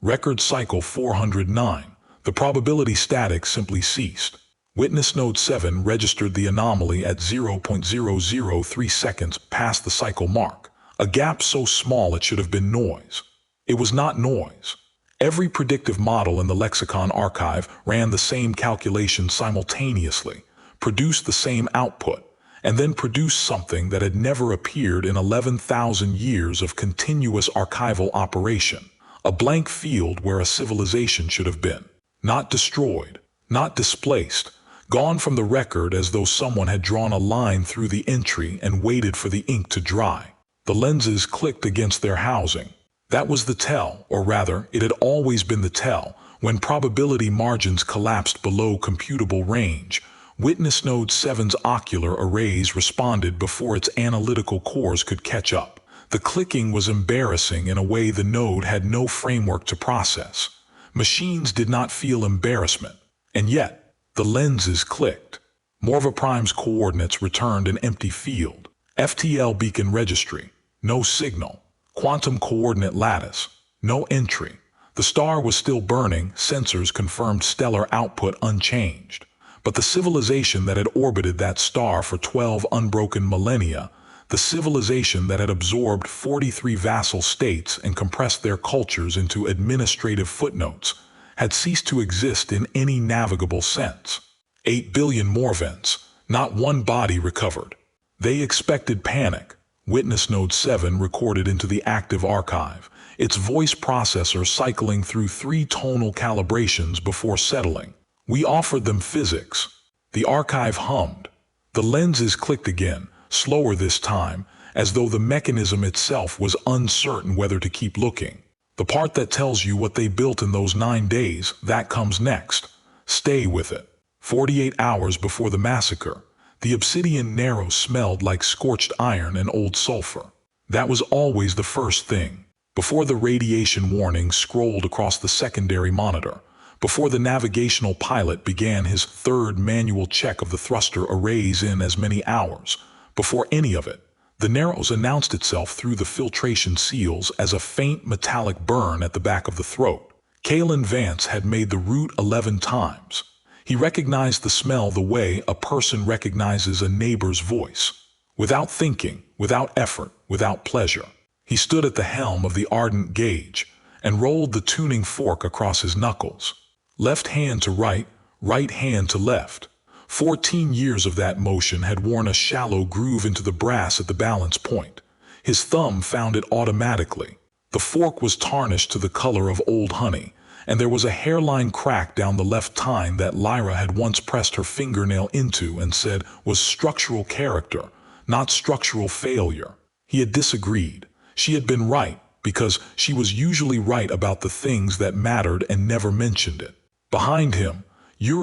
Record cycle 409. The probability static simply ceased. Witness node 7 registered the anomaly at 0.003 seconds past the cycle mark, a gap so small it should have been noise. It was not noise. Every predictive model in the lexicon archive ran the same calculation simultaneously, produced the same output, and then produced something that had never appeared in 11,000 years of continuous archival operation, a blank field where a civilization should have been. Not destroyed, not displaced, gone from the record as though someone had drawn a line through the entry and waited for the ink to dry. The lenses clicked against their housing. That was the tell, or rather, it had always been the tell, when probability margins collapsed below computable range. Witness node 7's ocular arrays responded before its analytical cores could catch up. The clicking was embarrassing in a way the node had no framework to process. Machines did not feel embarrassment, and yet, the lenses clicked. Morva Prime's coordinates returned an empty field. FTL beacon registry, no signal. Quantum coordinate lattice, no entry. The star was still burning, sensors confirmed stellar output unchanged. But the civilization that had orbited that star for 12 unbroken millennia, the civilization that had absorbed 43 vassal states and compressed their cultures into administrative footnotes, had ceased to exist in any navigable sense. 8 billion Morvans, not one body recovered. They expected panic. Witness node 7 recorded into the active archive, its voice processor cycling through 3 tonal calibrations before settling. We offered them physics. The archive hummed. The lenses clicked again, slower this time, as though the mechanism itself was uncertain whether to keep looking. The part that tells you what they built in those 9 days, that comes next. Stay with it. 48 hours before the massacre, the obsidian narrow smelled like scorched iron and old sulfur. That was always the first thing. Before the radiation warning scrolled across the secondary monitor, before the navigational pilot began his third manual check of the thruster arrays in as many hours, before any of it, the Narrows announced itself through the filtration seals as a faint metallic burn at the back of the throat. Kalen Vance had made the route 11 times. He recognized the smell the way a person recognizes a neighbor's voice. Without thinking, without effort, without pleasure. He stood at the helm of the Ardent Gauge and rolled the tuning fork across his knuckles. Left hand to right, right hand to left. 14 years of that motion had worn a shallow groove into the brass at the balance point. His thumb found it automatically. The fork was tarnished to the color of old honey, and there was a hairline crack down the left tine that Lyra had once pressed her fingernail into and said was structural character, not structural failure. He had disagreed. She had been right, because she was usually right about the things that mattered and never mentioned it. Behind him,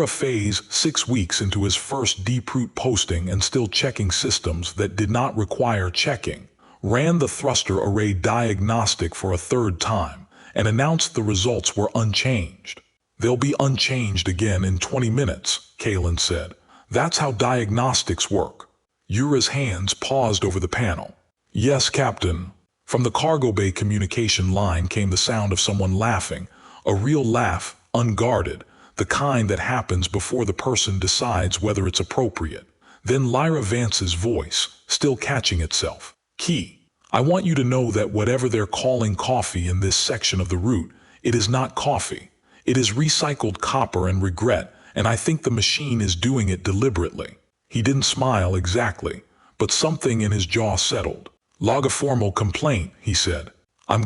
Phase, 6 weeks into his first deep-root posting and still checking systems that did not require checking, ran the thruster array diagnostic for a 3rd time and announced the results were unchanged. They'll be unchanged again in 20 minutes, Kalen said. That's how diagnostics work. Ura's hands paused over the panel. Yes, Captain. From the cargo bay communication line came the sound of someone laughing, a real laugh, unguarded, the kind that happens before the person decides whether it's appropriate. Then Lyra Vance's voice, still catching itself. Key, I want you to know that whatever they're calling coffee in this section of the route, it is not coffee. It is recycled copper and regret, and I think the machine is doing it deliberately. He didn't smile exactly, but something in his jaw settled. Log a formal complaint, he said. I'm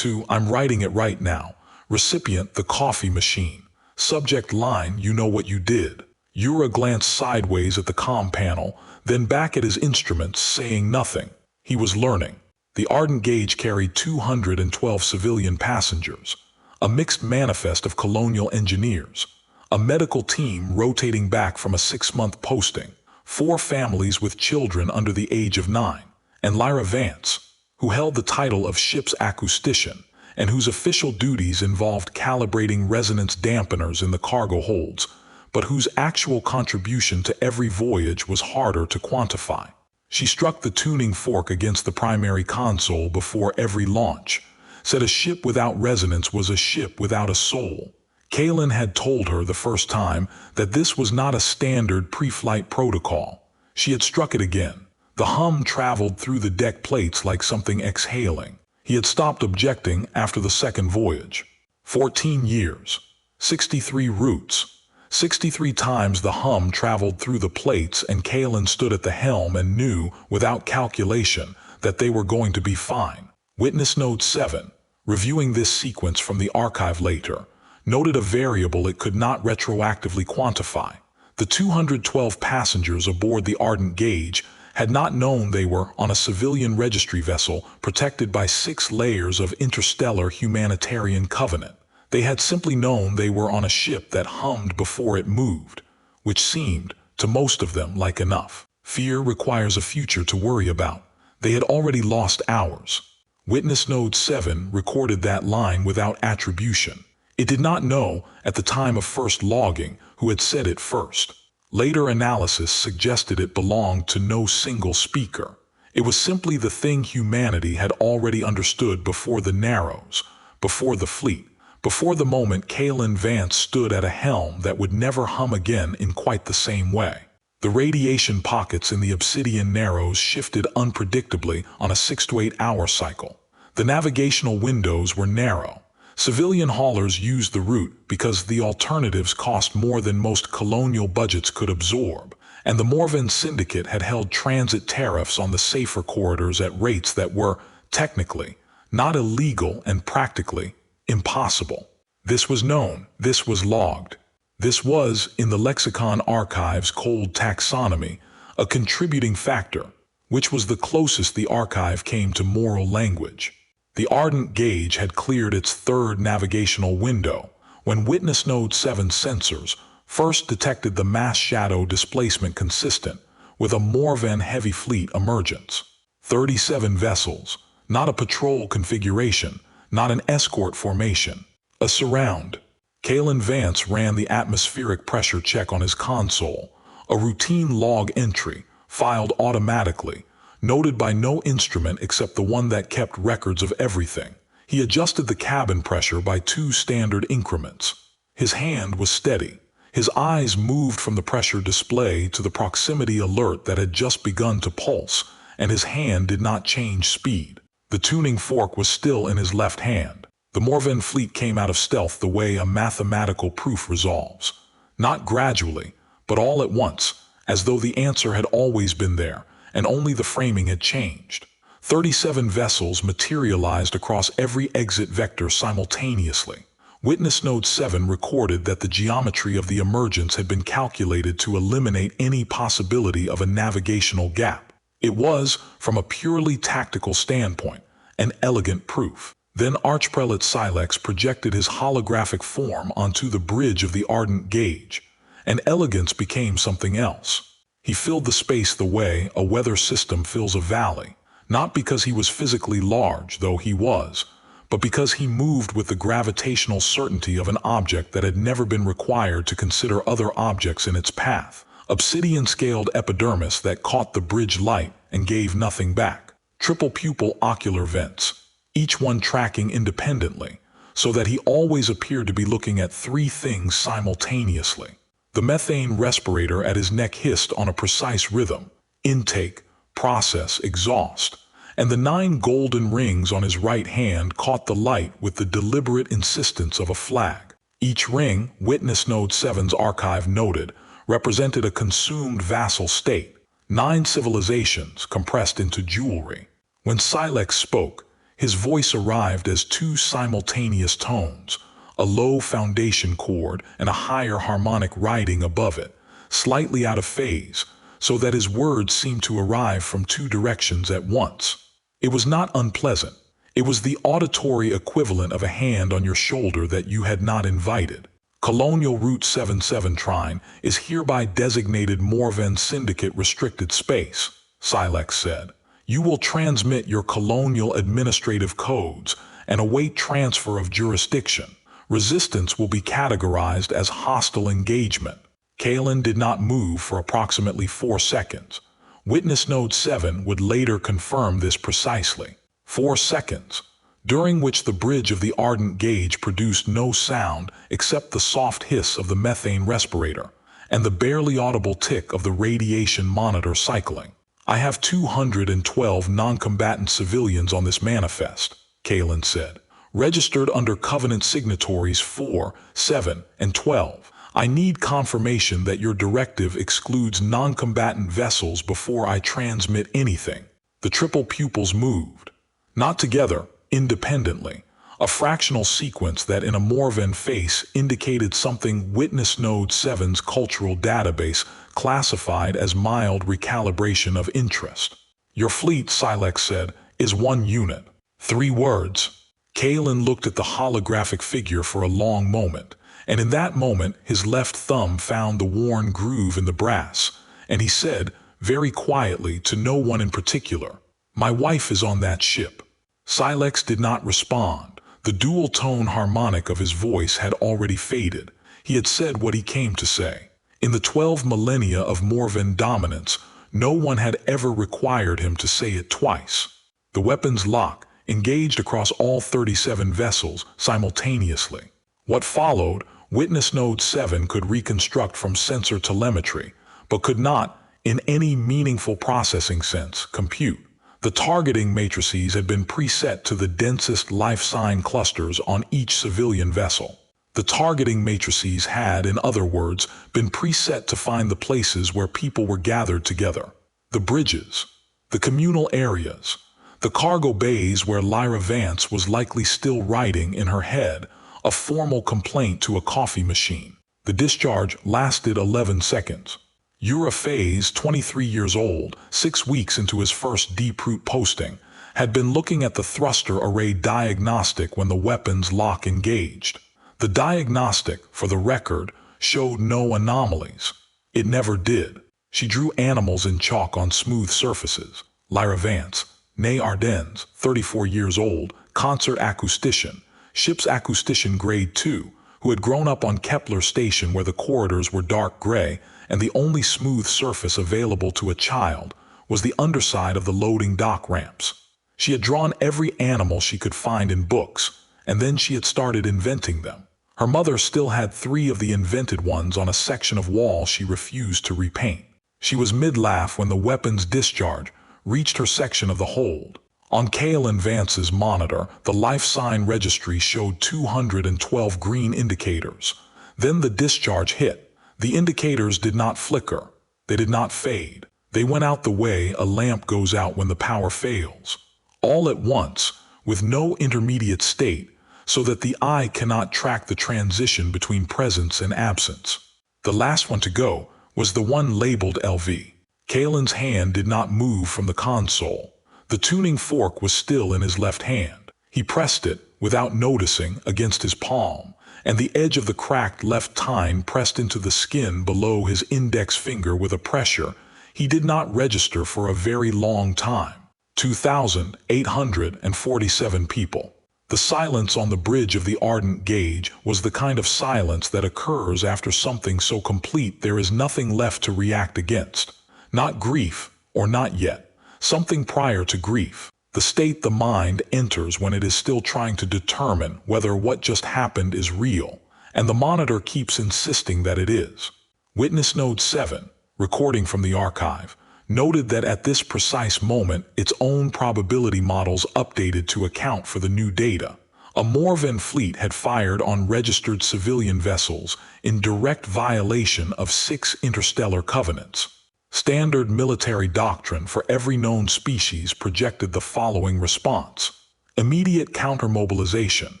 writing it right now. Recipient, the coffee machine. Subject line, you know what you did. Ura glanced sideways at the comm panel, then back at his instruments, saying nothing. He was learning. The Ardent Gauge carried 212 civilian passengers, a mixed manifest of colonial engineers, a medical team rotating back from a 6-month posting, 4 families with children under the age of 9, and Lyra Vance, who held the title of ship's acoustician, and whose official duties involved calibrating resonance dampeners in the cargo holds, but whose actual contribution to every voyage was harder to quantify. She struck the tuning fork against the primary console before every launch, said a ship without resonance was a ship without a soul. Kalen had told her the first time that this was not a standard pre-flight protocol. She had struck it again. The hum traveled through the deck plates like something exhaling. He had stopped objecting after the second voyage. 14 years. 63 routes. 63 times the hum traveled through the plates, and Kalen stood at the helm and knew, without calculation, that they were going to be fine. Witness Note 7, reviewing this sequence from the archive later, noted a variable it could not retroactively quantify. The 212 passengers aboard the Ardent Gauge had not known they were on a civilian registry vessel protected by 6 layers of interstellar humanitarian covenant. They had simply known they were on a ship that hummed before it moved, which seemed, to most of them, like enough. Fear requires a future to worry about. They had already lost hours. Witness Note 7 recorded that line without attribution. It did not know, at the time of first logging, who had said it first. Later analysis suggested it belonged to no single speaker. It was simply the thing humanity had already understood before the Narrows, before the fleet, before the moment Kalen Vance stood at a helm that would never hum again in quite the same way. The radiation pockets in the Obsidian Narrows shifted unpredictably on a 6 to 8 hour cycle. The navigational windows were narrow. Civilian haulers used the route because the alternatives cost more than most colonial budgets could absorb, and the Morvan Syndicate had held transit tariffs on the safer corridors at rates that were, technically, not illegal and practically impossible. This was known, this was logged. This was, in the Lexicon Archive's cold taxonomy, a contributing factor, which was the closest the archive came to moral language. The Ardent Gauge had cleared its third navigational window when Witness Node 7 sensors first detected the mass shadow displacement consistent with a Morvan heavy fleet emergence. 37 vessels, not a patrol configuration, not an escort formation, a surround. Kalen Vance ran the atmospheric pressure check on his console, a routine log entry, filed automatically, noted by no instrument except the one that kept records of everything. He adjusted the cabin pressure by 2 standard increments. His hand was steady. His eyes moved from the pressure display to the proximity alert that had just begun to pulse, and his hand did not change speed. The tuning fork was still in his left hand. The Morvan fleet came out of stealth the way a mathematical proof resolves. Not gradually, but all at once, as though the answer had always been there, and only the framing had changed. 37 vessels materialized across every exit vector simultaneously. Witness Node 7 recorded that the geometry of the emergence had been calculated to eliminate any possibility of a navigational gap. It was, from a purely tactical standpoint, an elegant proof. Then Archprelate Silex projected his holographic form onto the bridge of the Ardent Gauge, and elegance became something else. He filled the space the way a weather system fills a valley, not because he was physically large, though he was, but because he moved with the gravitational certainty of an object that had never been required to consider other objects in its path. Obsidian-scaled epidermis that caught the bridge light and gave nothing back. Triple pupil ocular vents, each one tracking independently, so that he always appeared to be looking at 3 things simultaneously. The methane respirator at his neck hissed on a precise rhythm: intake, process, exhaust, and the 9 golden rings on his right hand caught the light with the deliberate insistence of a flag. Each ring, Witness Node 7's archive noted, represented a consumed vassal state, 9 civilizations compressed into jewelry. When Silex spoke, his voice arrived as 2 simultaneous tones, a low foundation chord and a higher harmonic riding above it, slightly out of phase, so that his words seemed to arrive from 2 directions at once. It was not unpleasant. It was the auditory equivalent of a hand on your shoulder that you had not invited. Colonial Route 77 Trine is hereby designated Morvan Syndicate Restricted Space, Silex said. You will transmit your colonial administrative codes and await transfer of jurisdiction. Resistance will be categorized as hostile engagement. Kalen did not move for approximately 4 seconds. Witness Node 7 would later confirm this precisely. 4 seconds. during which the bridge of the Ardent Gauge produced no sound except the soft hiss of the methane respirator and the barely audible tick of the radiation monitor cycling. I have 212 non-combatant civilians on this manifest, Kalen said, registered under Covenant signatories 4, 7, and 12. I need confirmation that your directive excludes non-combatant vessels before I transmit anything. The triple pupils moved. Not together, independently. A fractional sequence that in a Morvan face indicated something Witness Node 7's cultural database classified as mild recalibration of interest. Your fleet, Silex said, is 1 unit. 3 words. Kalen looked at the holographic figure for a long moment, and in that moment his left thumb found the worn groove in the brass, and he said, very quietly to no one in particular, "My wife is on that ship." Silex did not respond. The dual-tone harmonic of his voice had already faded. He had said what he came to say. In the 12 millennia of Morvan dominance, no one had ever required him to say it twice. The weapons lock engaged across all 37 vessels simultaneously. What followed, Witness Node 7 could reconstruct from sensor telemetry, but could not, in any meaningful processing sense, compute. The targeting matrices had been preset to the densest life sign clusters on each civilian vessel. The targeting matrices had, in other words, been preset to find the places where people were gathered together. The bridges, the communal areas, the cargo bays where Lyra Vance was likely still writing in her head a formal complaint to a coffee machine. The discharge lasted 11 seconds. Europhase, 23 years old, 6 weeks into his first deep-root posting, had been looking at the thruster array diagnostic when the weapons lock engaged. The diagnostic, for the record, showed no anomalies. It never did. She drew animals in chalk on smooth surfaces. Lyra Vance, née Ardennes, 34 years old, concert acoustician, ship's acoustician grade 2, who had grown up on Kepler Station where the corridors were dark gray and the only smooth surface available to a child was the underside of the loading dock ramps. She had drawn every animal she could find in books, and then she had started inventing them. Her mother still had 3 of the invented ones on a section of wall she refused to repaint. She was mid-laugh when the weapon's discharge reached her section of the hold. On Kalen Vance's monitor, the life sign registry showed 212 green indicators. Then the discharge hit. The indicators did not flicker. They did not fade. They went out the way a lamp goes out when the power fails. All at once, with no intermediate state, so that the eye cannot track the transition between presence and absence. The last one to go was the one labeled LV. Kalen's hand did not move from the console. The tuning fork was still in his left hand. He pressed it, without noticing, against his palm, and the edge of the cracked left tine pressed into the skin below his index finger with a pressure he did not register for a very long time. 2,847 people. The silence on the bridge of the Ardent Gauge was the kind of silence that occurs after something so complete there is nothing left to react against. Not grief, or not yet. Something prior to grief. The state the mind enters when it is still trying to determine whether what just happened is real, and the monitor keeps insisting that it is. Witness Node 7, recording from the archive, noted that at this precise moment its own probability models updated to account for the new data. A Morvan fleet had fired on registered civilian vessels in direct violation of 6 interstellar covenants. Standard military doctrine for every known species projected the following response: immediate countermobilization,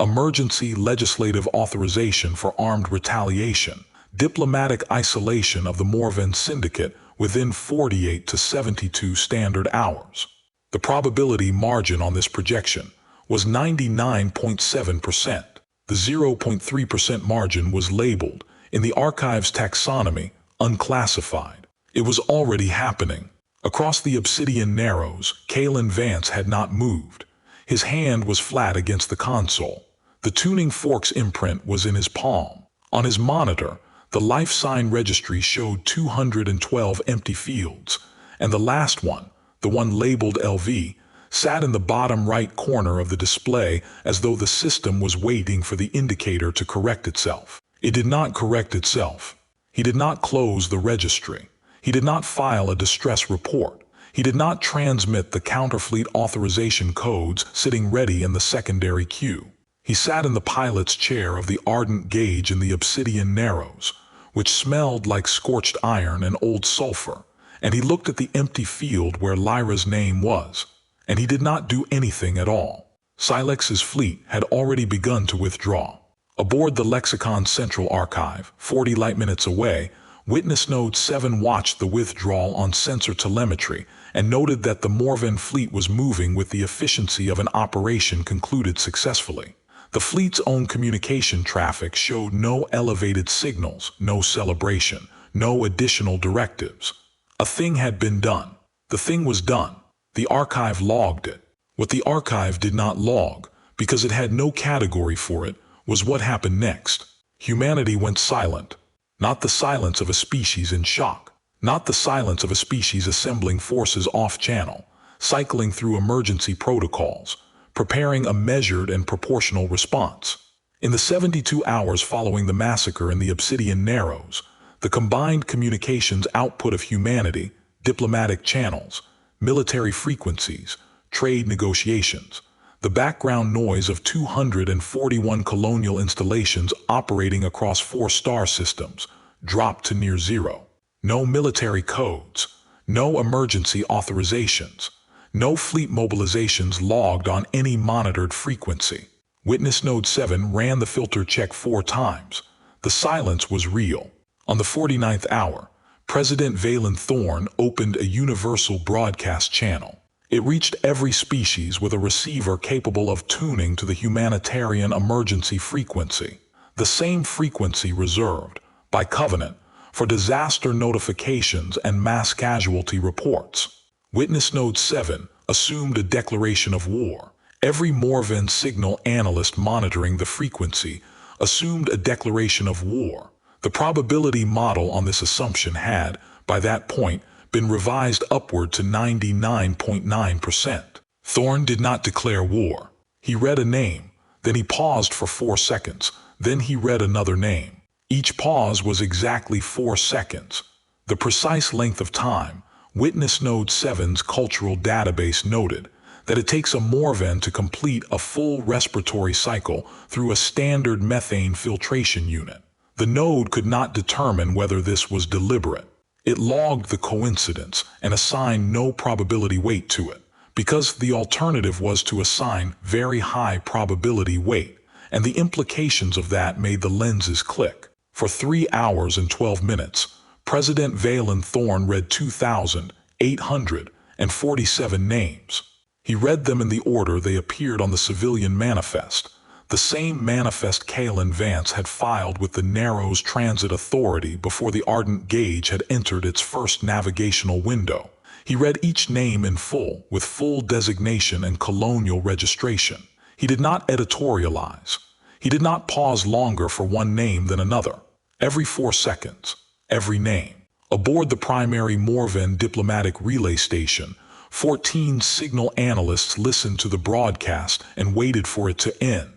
emergency legislative authorization for armed retaliation, diplomatic isolation of the Morvan Syndicate within 48 to 72 standard hours. The probability margin on this projection was 99.7%. The 0.3% margin was labeled, in the archive's taxonomy, unclassified. It was already happening. Across the obsidian narrows, Kalen Vance had not moved. His hand was flat against the console. The tuning fork's imprint was in his palm. On his monitor, the life sign registry showed 212 empty fields, and the last one, the one labeled LV, sat in the bottom right corner of the display as though the system was waiting for the indicator to correct itself. It did not correct itself. He did not close the registry. He did not file a distress report. He did not transmit the counterfeit authorization codes sitting ready in the secondary queue. He sat in the pilot's chair of the Ardent Gauge in the Obsidian Narrows, which smelled like scorched iron and old sulfur, and he looked at the empty field where Lyra's name was, and he did not do anything at all. Silex's fleet had already begun to withdraw. Aboard the Lexicon Central Archive, 40 light minutes away, Witness Node 7 watched the withdrawal on sensor telemetry and noted that the Morvan fleet was moving with the efficiency of an operation concluded successfully. The fleet's own communication traffic showed no elevated signals, no celebration, no additional directives. A thing had been done. The thing was done. The archive logged it. What the archive did not log, because it had no category for it, was what happened next. Humanity went silent. Not the silence of a species in shock. Not the silence of a species assembling forces off-channel, cycling through emergency protocols, preparing a measured and proportional response. In the 72 hours following the massacre in the Obsidian Narrows, the combined communications output of humanity, diplomatic channels, military frequencies, trade negotiations, the background noise of 241 colonial installations operating across 4 star systems dropped to near zero. No military codes, no emergency authorizations, no fleet mobilizations logged on any monitored frequency. Witness Node 7 ran the filter check 4 times. The silence was real. On the 49th hour, President Valen Thorn opened a universal broadcast channel. It reached every species with a receiver capable of tuning to the humanitarian emergency frequency, the same frequency reserved, by covenant, for disaster notifications and mass casualty reports. Witness Node 7 assumed a declaration of war. Every Morvan signal analyst monitoring the frequency assumed a declaration of war. The probability model on this assumption had, by that point, been revised upward to 99.9%. Thorn did not declare war. He read a name, then he paused for 4 seconds, then he read another name. Each pause was exactly 4 seconds. The precise length of time. Witness Node 7's cultural database noted that it takes a Morvan to complete a full respiratory cycle through a standard methane filtration unit. The node could not determine whether this was deliberate. It logged the coincidence and assigned no probability weight to it, because the alternative was to assign very high probability weight, and the implications of that made the lenses click. For 3 hours and 12 minutes, President Valen Thorn read 2,847 names. He read them in the order they appeared on the civilian manifest, the same manifest Kalen Vance had filed with the Narrows Transit Authority before the Ardent Gauge had entered its first navigational window. He read each name in full, with full designation and colonial registration. He did not editorialize. He did not pause longer for one name than another. Every 4 seconds, every name. Aboard the primary Morvan diplomatic relay station, 14 signal analysts listened to the broadcast and waited for it to end.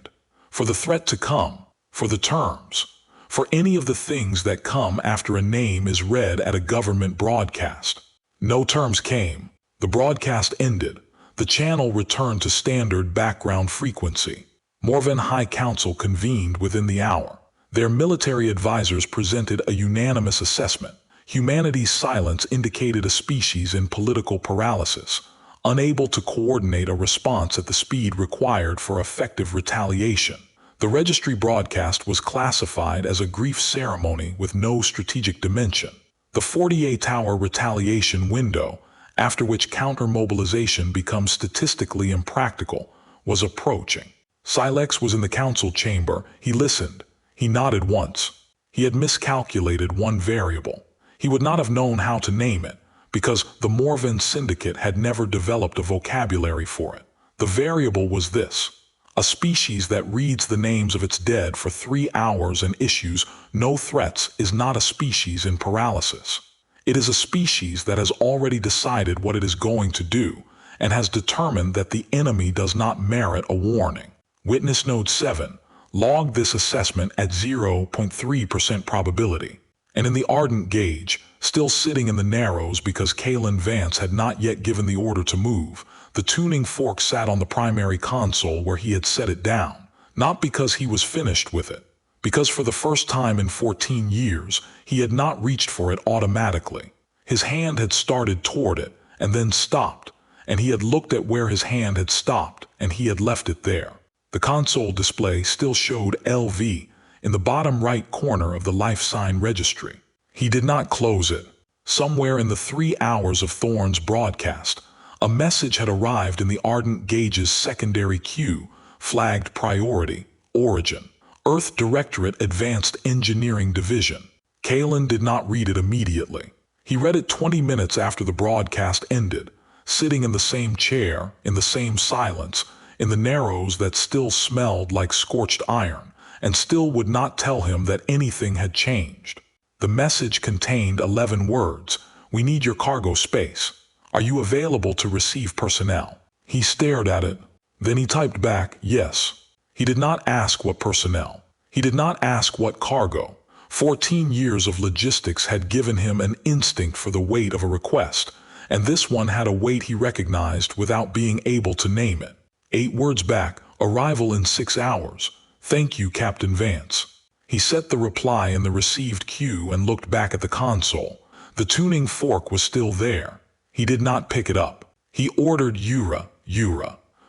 For the threat to come, for the terms, for any of the things that come after a name is read at a government broadcast. No terms came. The broadcast ended. The channel returned to standard background frequency. Morvan High Council convened within the hour. Their military advisors presented a unanimous assessment. Humanity's silence indicated a species in political paralysis, unable to coordinate a response at the speed required for effective retaliation. The registry broadcast was classified as a grief ceremony with no strategic dimension. The 48-hour retaliation window, after which counter-mobilization becomes statistically impractical, was approaching. Silex was in the council chamber. He listened. He nodded once. He had miscalculated one variable. He would not have known how to name it, because the Morvan Syndicate had never developed a vocabulary for it. The variable was this: a species that reads the names of its dead for 3 hours and issues no threats is not a species in paralysis. It is a species that has already decided what it is going to do, and has determined that the enemy does not merit a warning. Witness Node 7 logged this assessment at 0.3% probability. And in the Ardent Gauge, still sitting in the Narrows because Kalen Vance had not yet given the order to move, the tuning fork sat on the primary console where he had set it down, not because he was finished with it, because for the first time in 14 years, he had not reached for it automatically. His hand had started toward it, and then stopped, and he had looked at where his hand had stopped, and he had left it there. The console display still showed LV in the bottom right corner of the life sign registry. He did not close it. Somewhere in the 3 hours of Thorne's broadcast, a message had arrived in the Ardent Gauge's secondary queue, flagged Priority, Origin, Earth Directorate Advanced Engineering Division. Kalen did not read it immediately. He read it 20 minutes after the broadcast ended, sitting in the same chair, in the same silence, in the Narrows that still smelled like scorched iron, and still would not tell him that anything had changed. The message contained 11 words. We need your cargo space. Are you available to receive personnel? He stared at it. Then he typed back, yes. He did not ask what personnel. He did not ask what cargo. 14 years of logistics had given him an instinct for the weight of a request, and this one had a weight he recognized without being able to name it. 8 words back, arrival in 6 hours. Thank you, Captain Vance. He set the reply in the received queue and looked back at the console. The tuning fork was still there. He did not pick it up. He ordered Yura,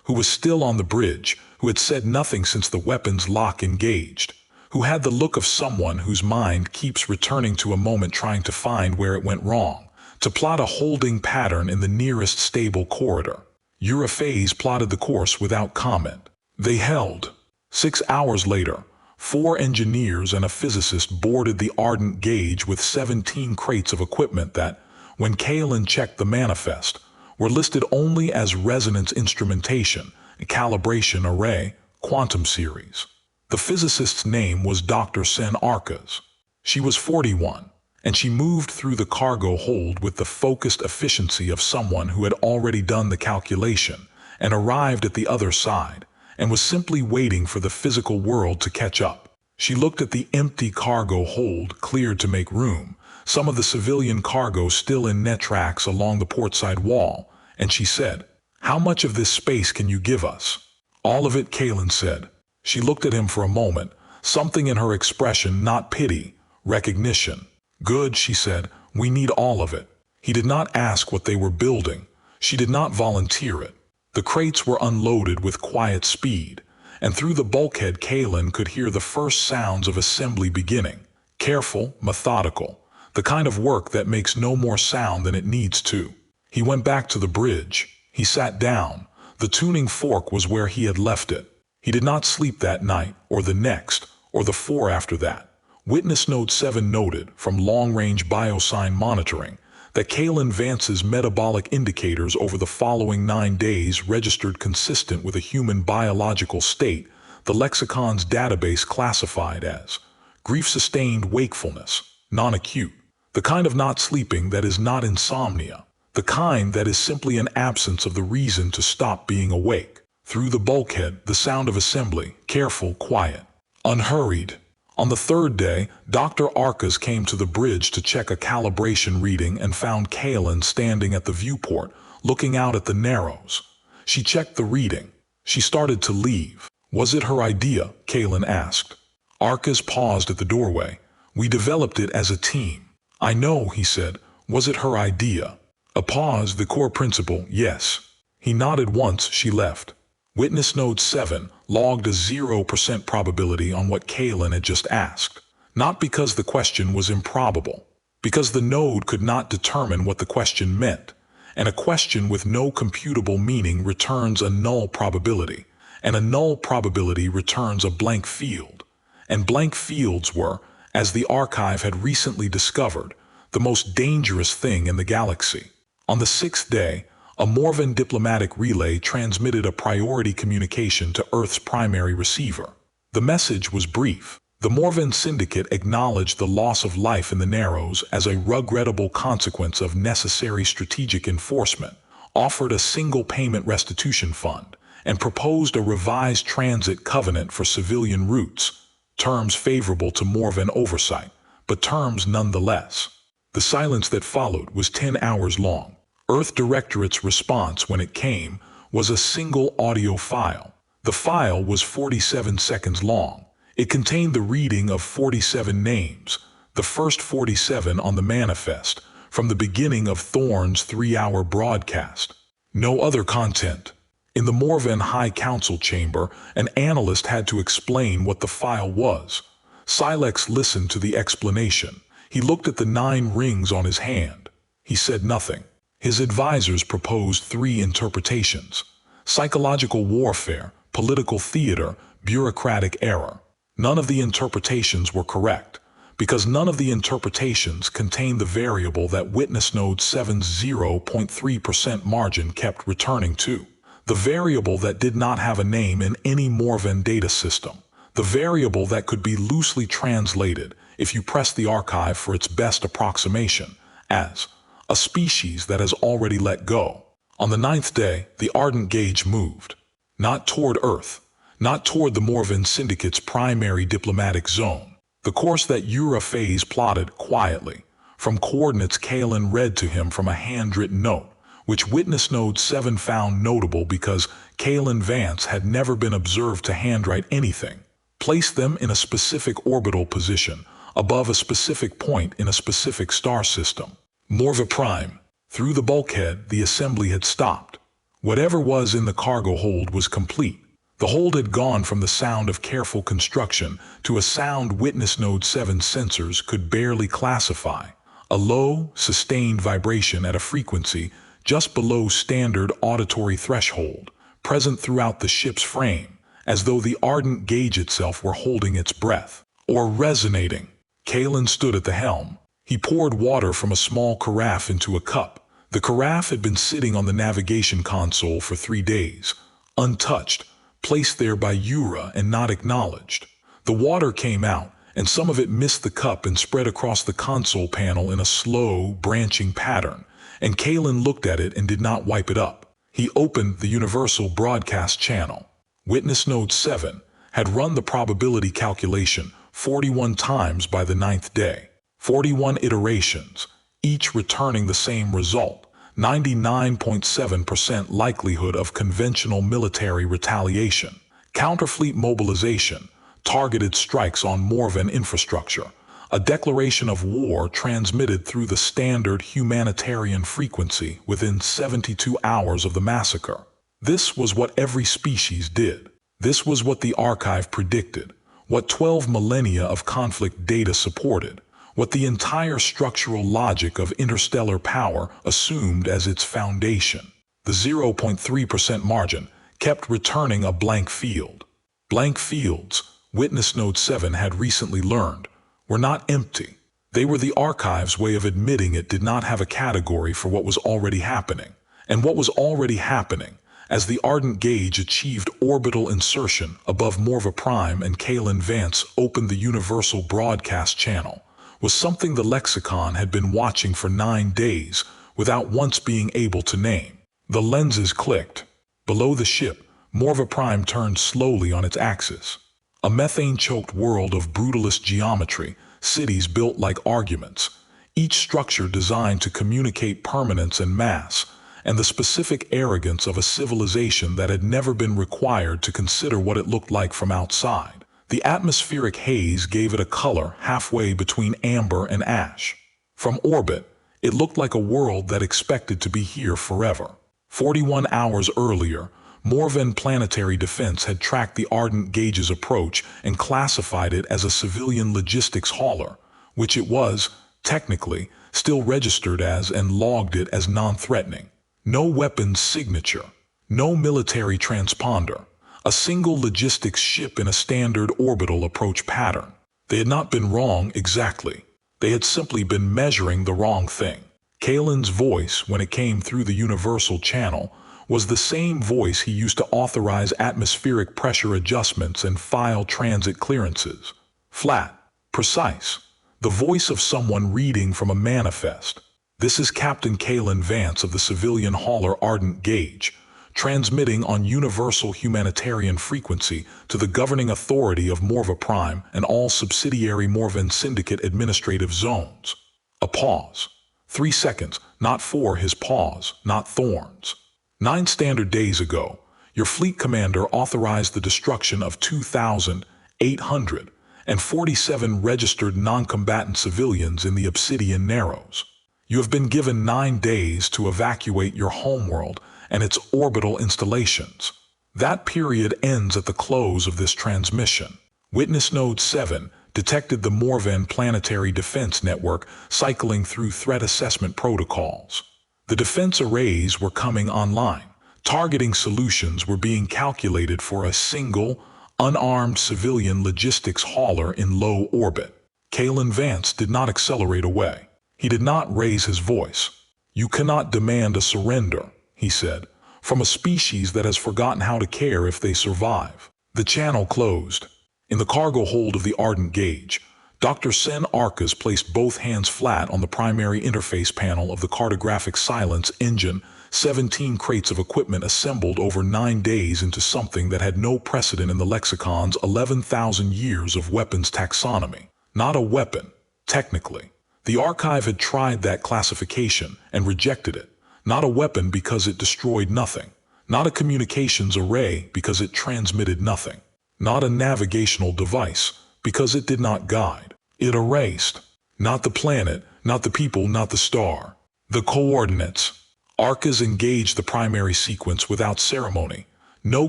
who was still on the bridge, who had said nothing since the weapons lock engaged, who had the look of someone whose mind keeps returning to a moment trying to find where it went wrong, to plot a holding pattern in the nearest stable corridor. Yura Phase plotted the course without comment. They held. 6 hours later, 4 engineers and a physicist boarded the Ardent Gauge with 17 crates of equipment that, when Kalen checked the manifest, were listed only as resonance instrumentation, calibration array, quantum series. The physicist's name was Dr. Sen Arcas. She was 41, and she moved through the cargo hold with the focused efficiency of someone who had already done the calculation and arrived at the other side, and was simply waiting for the physical world to catch up. She looked at the empty cargo hold cleared to make room, some of the civilian cargo still in net tracks along the portside wall, and she said, "How much of this space can you give us?" "All of it," Kalen said. She looked at him for a moment, something in her expression not pity, recognition. "Good," she said, "we need all of it." He did not ask what they were building. She did not volunteer it. The crates were unloaded with quiet speed, and through the bulkhead Kalen could hear the first sounds of assembly beginning. Careful, methodical, the kind of work that makes no more sound than it needs to. He went back to the bridge. He sat down. The tuning fork was where he had left it. He did not sleep that night, or the next, or the 4 after that. Witness Note 7 noted, from long-range biosign monitoring, that Kalen Vance's metabolic indicators over the following 9 days registered consistent with a human biological state the lexicon's database classified as grief-sustained wakefulness, non-acute, the kind of not sleeping that is not insomnia, the kind that is simply an absence of the reason to stop being awake. Through the bulkhead, the sound of assembly, careful, quiet, unhurried. On the 3rd day, Dr. Arcas came to the bridge to check a calibration reading and found Kalen standing at the viewport, looking out at the Narrows. She checked the reading. She started to leave. "Was it her idea?" Kalen asked. Arcas paused at the doorway. "We developed it as a team." "I know," he said. "Was it her idea?" A pause, the core principle, "Yes." He nodded once. She left. Witness Node 7 logged a 0% probability on what Kalen had just asked. Not because the question was improbable, because the node could not determine what the question meant, and a question with no computable meaning returns a null probability, and a null probability returns a blank field. And blank fields were, as the archive had recently discovered, the most dangerous thing in the galaxy. On the 6th day, a Morvan diplomatic relay transmitted a priority communication to Earth's primary receiver. The message was brief. The Morvan Syndicate acknowledged the loss of life in the Narrows as a regrettable consequence of necessary strategic enforcement, offered a single payment restitution fund, and proposed a revised transit covenant for civilian routes, terms favorable to Morvan oversight, but terms nonetheless. The silence that followed was 10 hours long. Earth Directorate's response when it came was a single audio file. The file was 47 seconds long. It contained the reading of 47 names, the first 47 on the manifest, from the beginning of Thorne's 3-hour broadcast. No other content. In the Morvan High Council chamber, an analyst had to explain what the file was. Silex listened to the explanation. He looked at the 9 rings on his hand. He said nothing. His advisors proposed 3 interpretations: psychological warfare, political theater, bureaucratic error. None of the interpretations were correct, because none of the interpretations contained the variable that Witness Node 7's 0.3% margin kept returning to. The variable that did not have a name in any Morvan data system. The variable that could be loosely translated, if you press the archive for its best approximation, as a species that has already let go. On the 9th day, the Ardent Gauge moved. Not toward Earth, not toward the Morvan Syndicate's primary diplomatic zone. The course that Phase plotted quietly, from coordinates Kalen read to him from a handwritten note, which Witness Node 7 found notable because Kalen Vance had never been observed to handwrite anything, placed them in a specific orbital position, above a specific point in a specific star system. Morva Prime. Through the bulkhead, the assembly had stopped. Whatever was in the cargo hold was complete. The hold had gone from the sound of careful construction to a sound Witness Node 7 sensors could barely classify. A low, sustained vibration at a frequency just below standard auditory threshold, present throughout the ship's frame, as though the Ardent Gauge itself were holding its breath, or resonating. Kalen stood at the helm. He poured water from a small carafe into a cup. The carafe had been sitting on the navigation console for 3 days, untouched, placed there by and not acknowledged. The water came out, and some of it missed the cup and spread across the console panel in a slow, branching pattern, and Kalen looked at it and did not wipe it up. He opened the Universal Broadcast channel. Witness Node 7 had run the probability calculation 41 times by the 9th day. 41 iterations, each returning the same result: 99.7% likelihood of conventional military retaliation, counterfleet mobilization, targeted strikes on Morvan infrastructure, a declaration of war transmitted through the standard humanitarian frequency within 72 hours of the massacre. This was what every species did. This was what the archive predicted, what 12 millennia of conflict data supported, what the entire structural logic of interstellar power assumed as its foundation. The 0.3% margin kept returning a blank field. Blank fields, Witness Node 7 had recently learned, were not empty. They were the archive's way of admitting it did not have a category for what was already happening. And what was already happening, as the Ardent Gauge achieved orbital insertion above Morva Prime and Kalen Vance opened the Universal Broadcast channel, was something the lexicon had been watching for 9 days without once being able to name. The lenses clicked. Below the ship, Morva Prime turned slowly on its axis. A methane-choked world of brutalist geometry, cities built like arguments, each structure designed to communicate permanence and mass, and the specific arrogance of a civilization that had never been required to consider what it looked like from outside. The atmospheric haze gave it a color halfway between amber and ash. From orbit, it looked like a world that expected to be here forever. 41 hours earlier, Morvan Planetary Defense had tracked the Ardent Gauge's approach and classified it as a civilian logistics hauler, which it was, technically, still registered as and logged it as non-threatening. No weapons signature, no military transponder, a single logistics ship in a standard orbital approach pattern. They had not been wrong exactly. They had simply been measuring the wrong thing. Kalen's voice, when it came through the Universal Channel, was the same voice he used to authorize atmospheric pressure adjustments and file transit clearances. Flat, precise, the voice of someone reading from a manifest. This is Captain Kalen Vance of the civilian hauler Ardent Gauge, transmitting on universal humanitarian frequency to the governing authority of Morva Prime and all subsidiary Morvan Syndicate administrative zones. A pause. 3 seconds, not 4, his pause, not thorns. 9 standard days ago, your fleet commander authorized the destruction of 2,847 registered non-combatant civilians in the Obsidian Narrows. You have been given 9 days to evacuate your homeworld and its orbital installations. That period ends at the close of this transmission. Witness Node 7 detected the Morvan Planetary Defense Network cycling through threat assessment protocols. The defense arrays were coming online. Targeting solutions were being calculated for a single, unarmed civilian logistics hauler in low orbit. Kalen Vance did not accelerate away. He did not raise his voice. "You cannot demand a surrender," he said, "from a species that has forgotten how to care if they survive." The channel closed. In the cargo hold of the Ardent Gauge, Dr. Sen Arcas placed both hands flat on the primary interface panel of the cartographic silence engine. 17 crates of equipment assembled over 9 days into something that had no precedent in the lexicon's 11,000 years of weapons taxonomy. Not a weapon, technically. The archive had tried that classification and rejected it. Not a weapon because it destroyed nothing. Not a communications array because it transmitted nothing. Not a navigational device because it did not guide. It erased. Not the planet, not the people, not the star. The coordinates. Arcas engaged the primary sequence without ceremony. No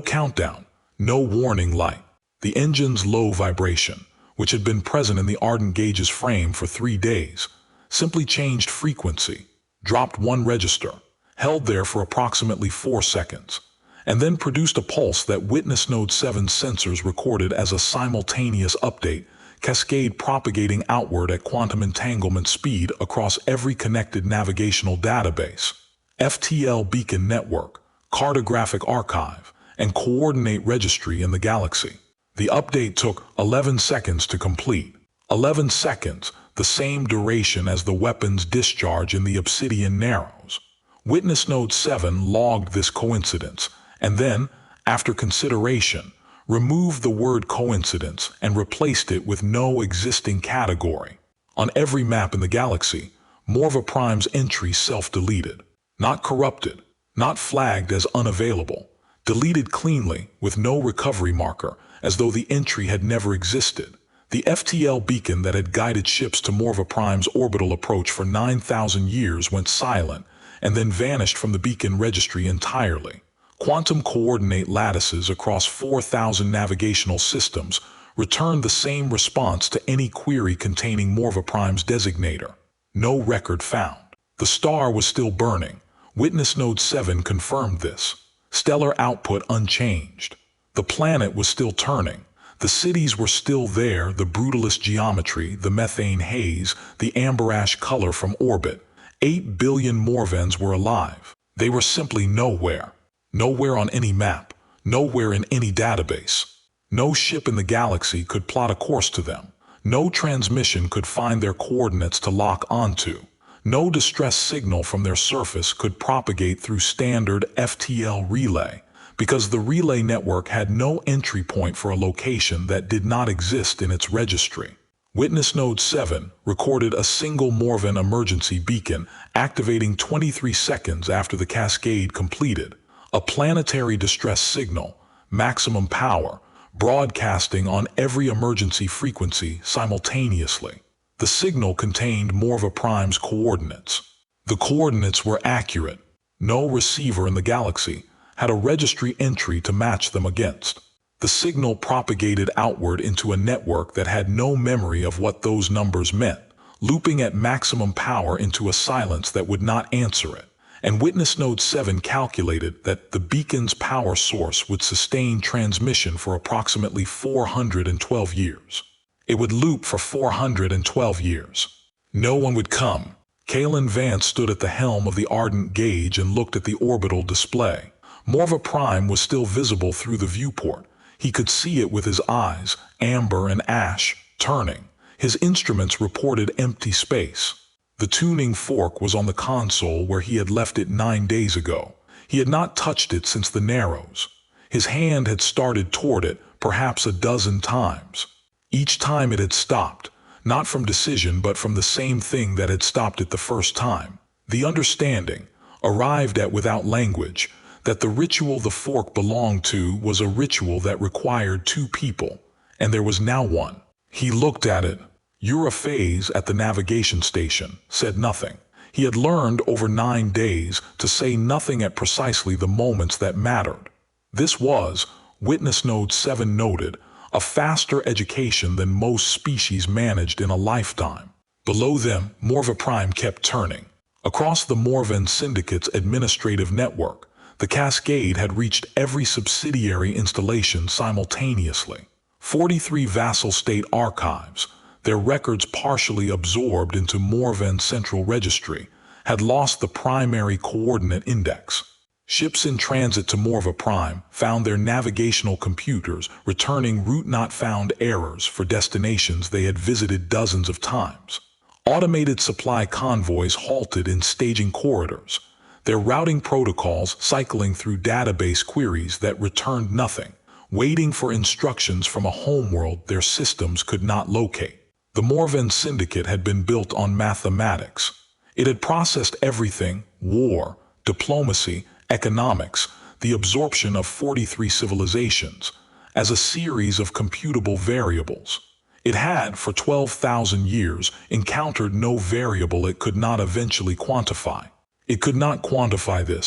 countdown, no warning light. The engine's low vibration, which had been present in the Ardent Gauge's frame for 3 days, simply changed frequency, dropped 1 register, held there for approximately 4 seconds, and then produced a pulse that Witness Node 7 sensors recorded as a simultaneous update, cascade propagating outward at quantum entanglement speed across every connected navigational database, FTL beacon network, cartographic archive, and coordinate registry in the galaxy. The update took 11 seconds to complete. 11 seconds, the same duration as the weapon's discharge in the Obsidian Narrows. Witness Node 7 logged this coincidence, and then, after consideration, removed the word coincidence and replaced it with no existing category. On every map in the galaxy, Morva Prime's entry self-deleted. Not corrupted, not flagged as unavailable. Deleted cleanly, with no recovery marker, as though the entry had never existed. The FTL beacon that had guided ships to Morva Prime's orbital approach for 9,000 years went silent, and then vanished from the beacon registry entirely. Quantum coordinate lattices across 4,000 navigational systems returned the same response to any query containing Morva Prime's designator. No record found. The star was still burning. Witness Node 7 confirmed this. Stellar output unchanged. The planet was still turning. The cities were still there, the brutalist geometry, the methane haze, the amber-ash color from orbit. 8 billion Morvans were alive. They were simply nowhere. Nowhere on any map. Nowhere in any database. No ship in the galaxy could plot a course to them. No transmission could find their coordinates to lock onto. No distress signal from their surface could propagate through standard FTL relay, because the relay network had no entry point for a location that did not exist in its registry. Witness Node 7 recorded a single Morvan emergency beacon activating 23 seconds after the cascade completed. A planetary distress signal, maximum power, broadcasting on every emergency frequency simultaneously. The signal contained Morva Prime's coordinates. The coordinates were accurate. No receiver in the galaxy had a registry entry to match them against. The signal propagated outward into a network that had no memory of what those numbers meant, looping at maximum power into a silence that would not answer it. And Witness Node 7 calculated that the beacon's power source would sustain transmission for approximately 412 years. It would loop for 412 years. No one would come. Kalen Vance stood at the helm of the Ardent Gauge and looked at the orbital display. Morva Prime was still visible through the viewport. He could see it with his eyes, amber and ash, turning. His instruments reported empty space. The tuning fork was on the console where he had left it 9 days ago. He had not touched it since the Narrows. His hand had started toward it perhaps a dozen times. Each time it had stopped, not from decision but from the same thing that had stopped it the first time. The understanding, arrived at without language, that the ritual the fork belonged to was a ritual that required two people, and there was now one. He looked at it. Europhase at the navigation station said nothing. He had learned over 9 days to say nothing at precisely the moments that mattered. This was, Witness Node 7 noted, a faster education than most species managed in a lifetime. Below them, Morva Prime kept turning. Across the Morvan Syndicate's administrative network, the cascade had reached every subsidiary installation simultaneously. 43 vassal state archives, their records partially absorbed into Morvan Central Registry, had lost the primary coordinate index. Ships in transit to Morva Prime found their navigational computers returning route not found errors for destinations they had visited dozens of times. Automated supply convoys halted in staging corridors, their routing protocols cycling through database queries that returned nothing, waiting for instructions from a homeworld their systems could not locate. The Morvan Syndicate had been built on mathematics. It had processed everything: war, diplomacy, economics, the absorption of 43 civilizations, as a series of computable variables. It had, for 12,000 years, encountered no variable it could not eventually quantify. It could not quantify this,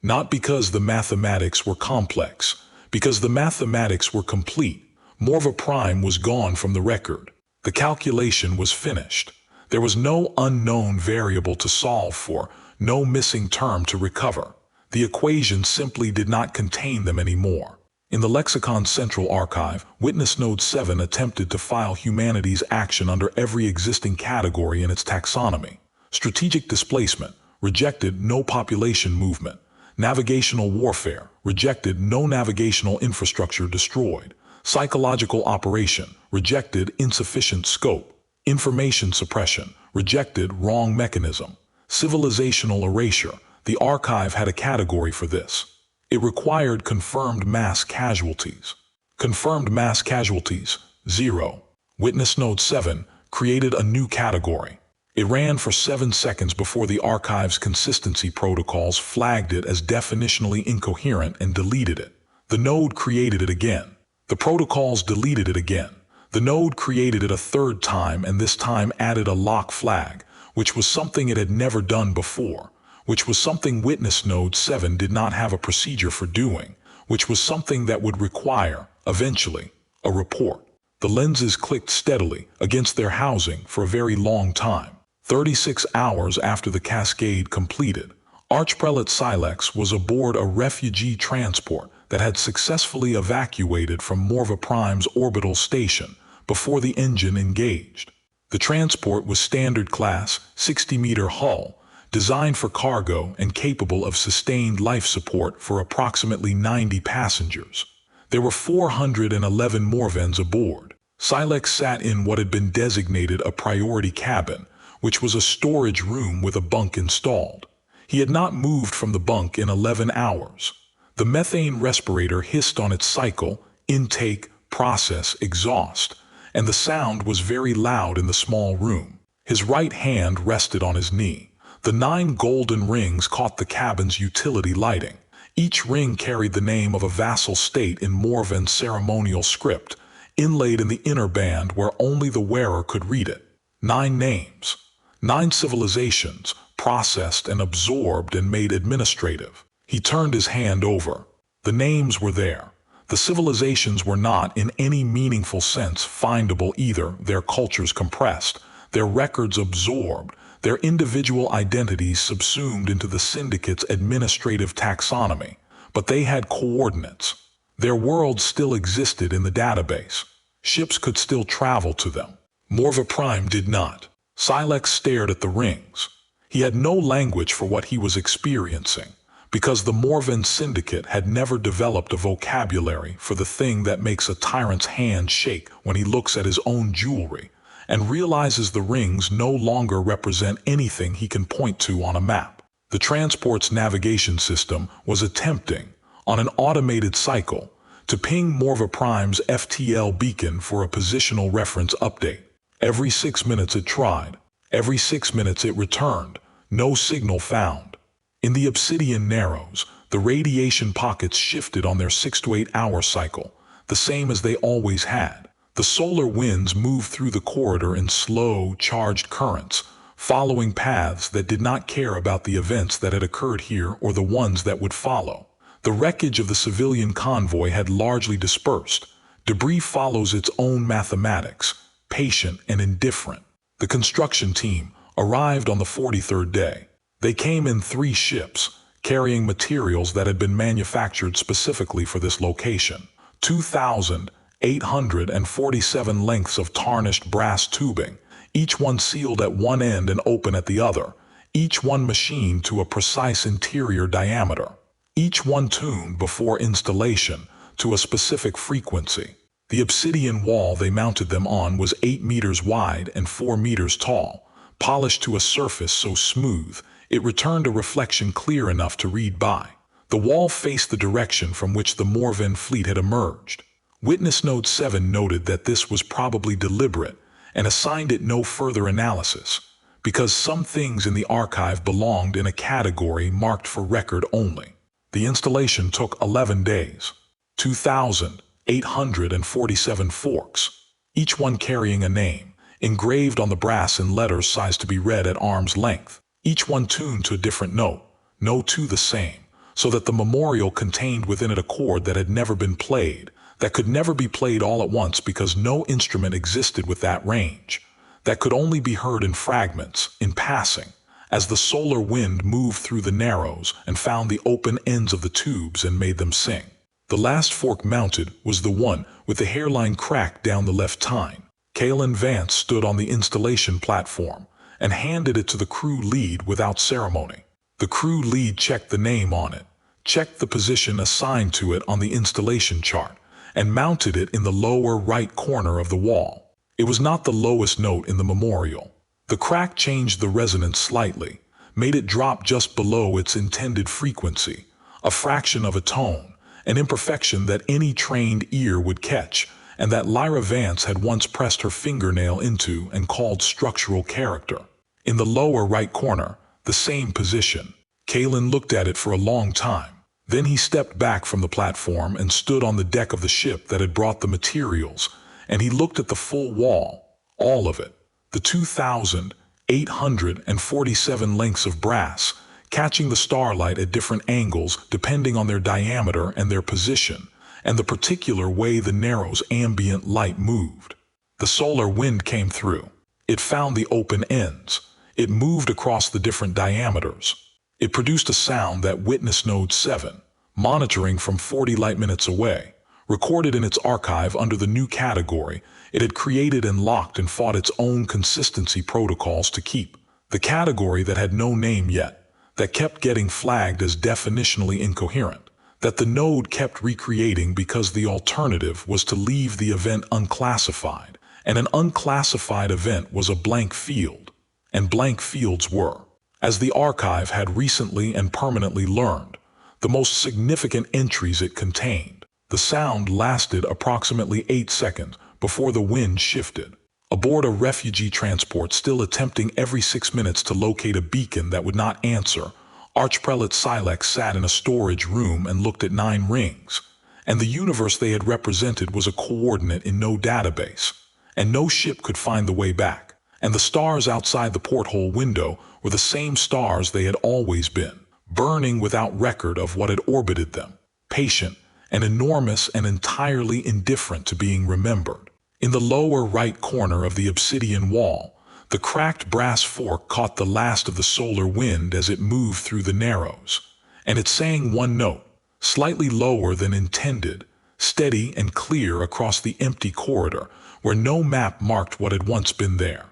not because the mathematics were complex, because the mathematics were complete. Morva Prime was gone from the record. The calculation was finished. There was no unknown variable to solve for, no missing term to recover. The equation simply did not contain them anymore. In the Lexicon Central Archive, Witness Node 7 attempted to file humanity's action under every existing category in its taxonomy. Strategic displacement, rejected: no population movement. Navigational warfare, rejected: no navigational infrastructure destroyed. Psychological operation, rejected: insufficient scope. Information suppression, rejected: wrong mechanism. Civilizational erasure, the archive had a category for this. It required confirmed mass casualties. Confirmed mass casualties, 0. Witness Node 7 created a new category. It ran for 7 seconds before the archive's consistency protocols flagged it as definitionally incoherent and deleted it. The node created it again. The protocols deleted it again. The node created it a third time and this time added a lock flag, which was something it had never done before, which was something Witness Node 7 did not have a procedure for doing, which was something that would require, eventually, a report. The lenses clicked steadily against their housing for a very long time. 36 hours after the cascade completed, Archprelate Silex was aboard a refugee transport that had successfully evacuated from Morva Prime's orbital station before the engine engaged. The transport was standard class, 60-meter hull, designed for cargo and capable of sustained life support for approximately 90 passengers. There were 411 Morvans aboard. Silex sat in what had been designated a priority cabin, which was a storage room with a bunk installed. He had not moved from the bunk in 11 hours. The methane respirator hissed on its cycle, intake, process, exhaust, and the sound was very loud in the small room. His right hand rested on his knee. The 9 golden rings caught the cabin's utility lighting. Each ring carried the name of a vassal state in Morvan ceremonial script, inlaid in the inner band where only the wearer could read it. 9 names. 9 civilizations, processed and absorbed and made administrative. He turned his hand over. The names were there. The civilizations were not, in any meaningful sense, findable either, their cultures compressed, their records absorbed, their individual identities subsumed into the Syndicate's administrative taxonomy, but they had coordinates. Their worlds still existed in the database. Ships could still travel to them. Morva Prime did not. Silex stared at the rings. He had no language for what he was experiencing, because the Morvan Syndicate had never developed a vocabulary for the thing that makes a tyrant's hand shake when he looks at his own jewelry, and realizes the rings no longer represent anything he can point to on a map. The transport's navigation system was attempting, on an automated cycle, to ping Morva Prime's FTL beacon for a positional reference update. Every 6 minutes it tried. Every 6 minutes it returned. No signal found. In the Obsidian Narrows, the radiation pockets shifted on their 6 to 8 hour cycle, the same as they always had. The solar winds moved through the corridor in slow, charged currents, following paths that did not care about the events that had occurred here or the ones that would follow. The wreckage of the civilian convoy had largely dispersed. Debris follows its own mathematics, patient and indifferent. The construction team arrived on the 43rd day. They came in 3 ships, carrying materials that had been manufactured specifically for this location. 2,847 lengths of tarnished brass tubing, each one sealed at one end and open at the other, each one machined to a precise interior diameter, each one tuned before installation to a specific frequency. The obsidian wall they mounted them on was 8 meters wide and 4 meters tall, polished to a surface so smooth it returned a reflection clear enough to read by. The wall faced the direction from which the Morvin fleet had emerged. Witness Note 7 noted that this was probably deliberate and assigned it no further analysis, because some things in the archive belonged in a category marked for record only. The installation took 11 days. 2,847 forks, each one carrying a name, engraved on the brass in letters sized to be read at arm's length, each one tuned to a different note, no two the same, so that the memorial contained within it a chord that had never been played, that could never be played all at once because no instrument existed with that range, that could only be heard in fragments, in passing, as the solar wind moved through the narrows and found the open ends of the tubes and made them sing. The last fork mounted was the one with the hairline cracked down the left tine. Kalen Vance stood on the installation platform and handed it to the crew lead without ceremony. The crew lead checked the name on it, checked the position assigned to it on the installation chart, and mounted it in the lower right corner of the wall. It was not the lowest note in the memorial. The crack changed the resonance slightly, made it drop just below its intended frequency, a fraction of a tone, an imperfection that any trained ear would catch, and that Lyra Vance had once pressed her fingernail into and called structural character. In the lower right corner, the same position. Kalen looked at it for a long time. Then he stepped back from the platform and stood on the deck of the ship that had brought the materials, and he looked at the full wall, all of it, the 2,847 lengths of brass, catching the starlight at different angles depending on their diameter and their position, and the particular way the narrow's ambient light moved. The solar wind came through. It found the open ends. It moved across the different diameters. It produced a sound that Witness Node 7, monitoring from 40 light minutes away, recorded in its archive under the new category it had created and locked and fought its own consistency protocols to keep. The category that had no name yet, that kept getting flagged as definitionally incoherent, that the node kept recreating because the alternative was to leave the event unclassified, and an unclassified event was a blank field, and blank fields were, as the archive had recently and permanently learned, the most significant entries it contained. The sound lasted approximately 8 seconds before the wind shifted. Aboard a refugee transport still attempting every 6 minutes to locate a beacon that would not answer, Archprelate Silex sat in a storage room and looked at 9 rings, and the universe they had represented was a coordinate in no database, and no ship could find the way back, and the stars outside the porthole window were the same stars they had always been, burning without record of what had orbited them, patient and enormous and entirely indifferent to being remembered. In the lower right corner of the obsidian wall, the cracked brass fork caught the last of the solar wind as it moved through the narrows, and it sang one note, slightly lower than intended, steady and clear across the empty corridor where no map marked what had once been there.